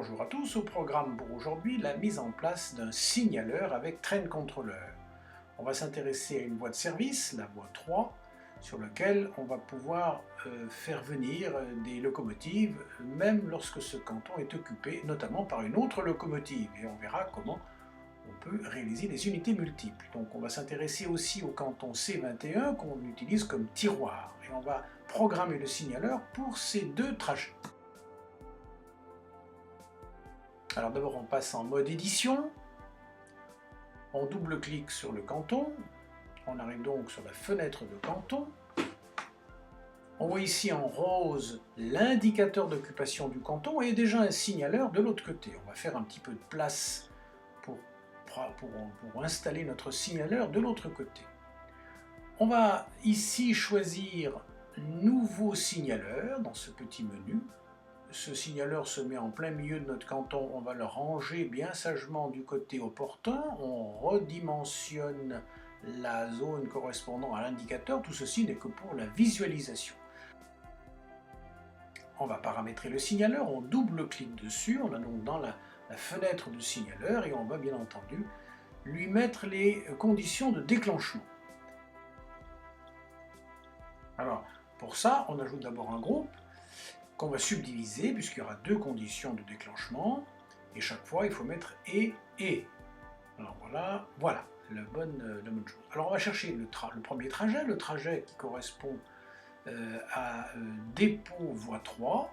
Bonjour à tous, au programme pour aujourd'hui, la mise en place d'un signaleur avec train controller. On va s'intéresser à une voie de service, la voie 3, sur laquelle on va pouvoir faire venir des locomotives, même lorsque ce canton est occupé, notamment par une autre locomotive. Et on verra comment on peut réaliser des unités multiples. Donc on va s'intéresser aussi au canton C21 qu'on utilise comme tiroir. Et on va programmer le signaleur pour ces deux trajets. Alors d'abord on passe en mode édition, on double-clique sur le canton, on arrive donc sur la fenêtre de canton. On voit ici en rose l'indicateur d'occupation du canton et déjà un signaleur de l'autre côté. On va faire un petit peu de place pour installer notre signaleur de l'autre côté. On va ici choisir nouveau signaleur dans ce petit menu. Ce signaleur se met en plein milieu de notre canton, on va le ranger bien sagement du côté opportun, on redimensionne la zone correspondant à l'indicateur, tout ceci n'est que pour la visualisation. On va paramétrer le signaleur, on double-clique dessus, on a donc dans la fenêtre du signaleur et on va bien entendu lui mettre les conditions de déclenchement. Alors pour ça, on ajoute d'abord un groupe qu'on va subdiviser puisqu'il y aura deux conditions de déclenchement et chaque fois il faut mettre et. Alors voilà la bonne chose. Alors on va chercher le premier trajet, le trajet qui correspond à dépôt voie 3.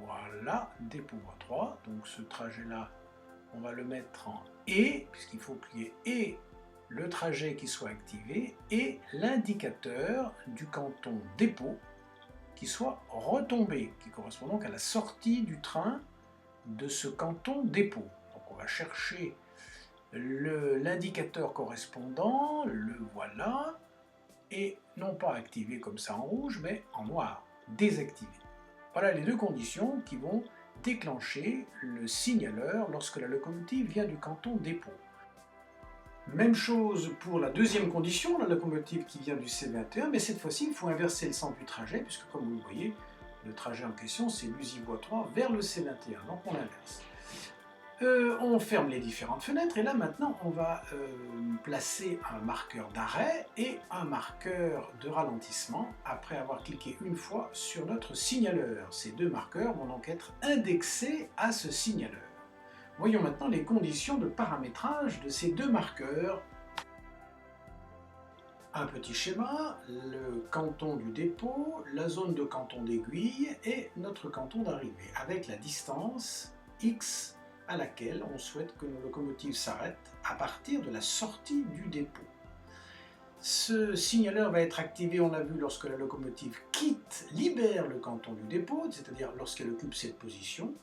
Voilà, dépôt voie 3. Donc ce trajet là, on va le mettre en et puisqu'il faut qu'il y ait et le trajet qui soit activé et l'indicateur du canton dépôt qui soit retombé, qui correspond donc à la sortie du train de ce canton dépôt. Donc on va chercher l'indicateur correspondant, le voilà, et non pas activé comme ça en rouge, mais en noir, désactivé. Voilà les deux conditions qui vont déclencher le signaleur lorsque la locomotive vient du canton dépôt. Même chose pour la deuxième condition, la locomotive qui vient du C21, mais cette fois-ci il faut inverser le sens du trajet, puisque comme vous le voyez, le trajet en question c'est l'USI voie 3 vers le C21, donc on inverse. On ferme les différentes fenêtres et là maintenant on va placer un marqueur d'arrêt et un marqueur de ralentissement après avoir cliqué une fois sur notre signaleur. Ces deux marqueurs vont donc être indexés à ce signaleur. Voyons maintenant les conditions de paramétrage de ces deux marqueurs. Un petit schéma, le canton du dépôt, la zone de canton d'aiguille et notre canton d'arrivée, avec la distance X à laquelle on souhaite que nos locomotives s'arrêtent à partir de la sortie du dépôt. Ce signaleur va être activé, on l'a vu, lorsque la locomotive libère le canton du dépôt, c'est-à-dire lorsqu'elle occupe cette position.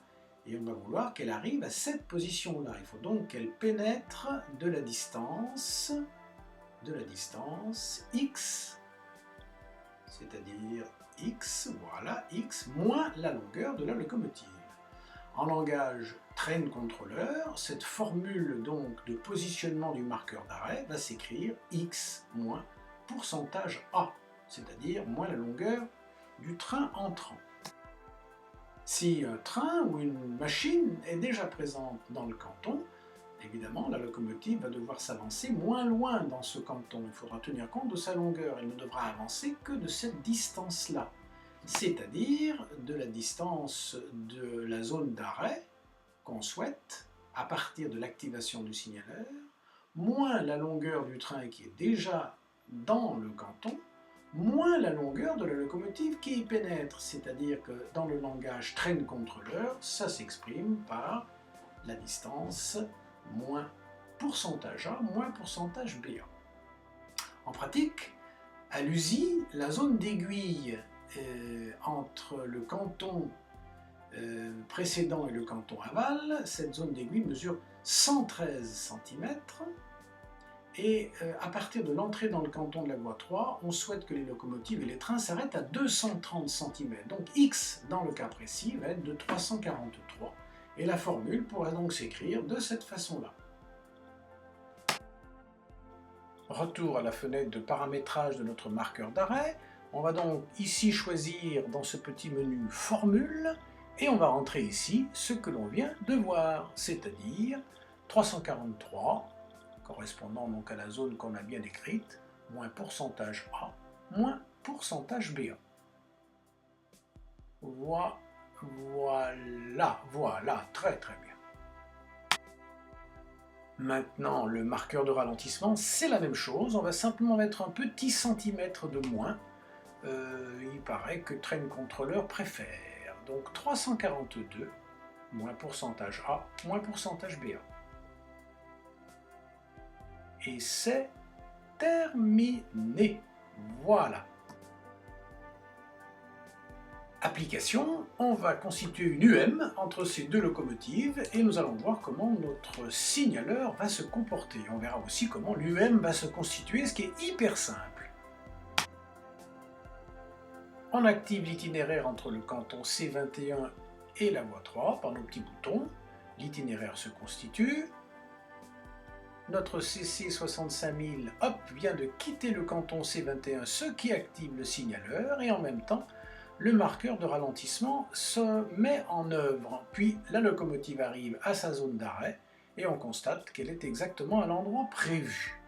Et on va vouloir qu'elle arrive à cette position-là. Il faut donc qu'elle pénètre de la distance x, c'est-à-dire x, voilà, x moins la longueur de la locomotive. En langage train controller, cette formule donc de positionnement du marqueur d'arrêt va s'écrire x moins pourcentage A, c'est-à-dire moins la longueur du train entrant. Si un train ou une machine est déjà présente dans le canton, évidemment la locomotive va devoir s'avancer moins loin dans ce canton. Il faudra tenir compte de sa longueur. Elle ne devra avancer que de cette distance-là, c'est-à-dire de la distance de la zone d'arrêt qu'on souhaite à partir de l'activation du signaleur, moins la longueur du train qui est déjà dans le canton, moins la longueur de la locomotive qui y pénètre, c'est-à-dire que dans le langage train controller, ça s'exprime par la distance moins pourcentage A moins pourcentage BA. En pratique, à l'USI, la zone d'aiguille entre le canton précédent et le canton aval, cette zone d'aiguille mesure 113 cm. Et à partir de l'entrée dans le canton de la voie 3, on souhaite que les locomotives et les trains s'arrêtent à 230 cm. Donc X, dans le cas précis, va être de 343. Et la formule pourra donc s'écrire de cette façon-là. Retour à la fenêtre de paramétrage de notre marqueur d'arrêt. On va donc ici choisir dans ce petit menu Formule Et on va rentrer ici ce que l'on vient de voir, c'est-à-dire 343, correspondant donc à la zone qu'on a bien écrite, moins pourcentage A, moins pourcentage BA. Voilà, très très bien. Maintenant, le marqueur de ralentissement, c'est la même chose, on va simplement mettre un petit centimètre de moins. Il paraît que Train Controller préfère. Donc 342, moins pourcentage A, moins pourcentage BA. Et c'est terminé. Voilà. Application, on va constituer une UM entre ces deux locomotives et nous allons voir comment notre signaleur va se comporter. On verra aussi comment l'UM va se constituer, ce qui est hyper simple. On active l'itinéraire entre le canton C21 et la voie 3 par nos petits boutons. L'itinéraire se constitue. Notre CC 65000 vient de quitter le canton C21, ce qui active le signaleur, et en même temps, le marqueur de ralentissement se met en œuvre. Puis la locomotive arrive à sa zone d'arrêt et on constate qu'elle est exactement à l'endroit prévu,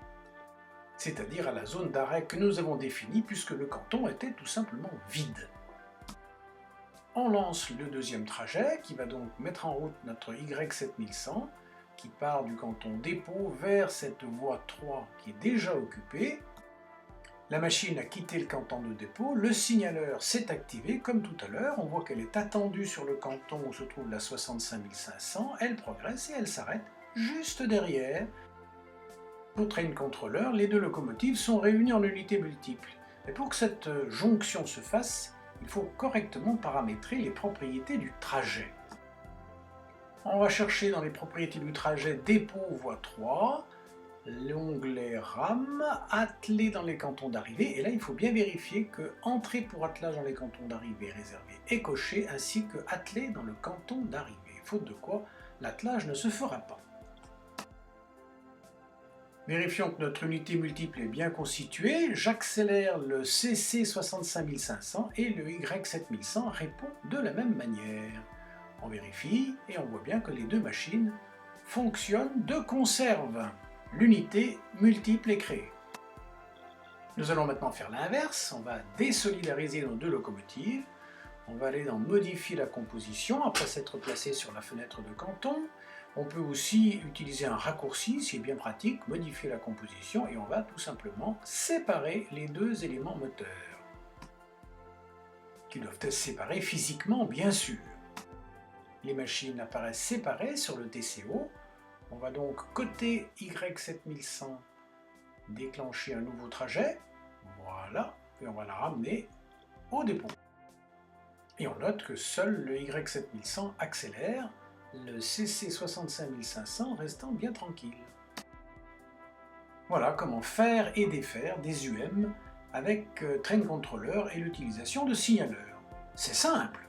c'est-à-dire à la zone d'arrêt que nous avons définie puisque le canton était tout simplement vide. On lance le deuxième trajet qui va donc mettre en route notre Y7100 qui part du canton dépôt vers cette voie 3 qui est déjà occupée. La machine a quitté le canton de dépôt, le signaleur s'est activé comme tout à l'heure, on voit qu'elle est attendue sur le canton où se trouve la 65500, elle progresse et elle s'arrête juste derrière. Au Train Controller, les deux locomotives sont réunies en unités multiples. Et pour que cette jonction se fasse, il faut correctement paramétrer les propriétés du trajet. On va chercher dans les propriétés du trajet dépôt voie 3, l'onglet RAM, attelé dans les cantons d'arrivée, et là il faut bien vérifier que entrée pour attelage dans les cantons d'arrivée réservé est coché, ainsi que attelé dans le canton d'arrivée, faute de quoi l'attelage ne se fera pas. Vérifions que notre unité multiple est bien constituée, j'accélère le CC 65500 et le Y7100 répond de la même manière. On vérifie et on voit bien que les deux machines fonctionnent de conserve. L'unité multiple est créée. Nous allons maintenant faire l'inverse, on va désolidariser nos deux locomotives. On va aller dans Modifier la composition après s'être placé sur la fenêtre de canton. On peut aussi utiliser un raccourci, c'est bien pratique, modifier la composition, et on va tout simplement séparer les deux éléments moteurs, qui doivent être séparés physiquement bien sûr. Les machines apparaissent séparées sur le TCO. On va donc côté Y7100 déclencher un nouveau trajet, voilà, et on va la ramener au dépôt. Et on note que seul le Y7100 accélère, le CC 65500 restant bien tranquille. Voilà comment faire et défaire des UM avec Train Controller et l'utilisation de signaleurs. C'est simple!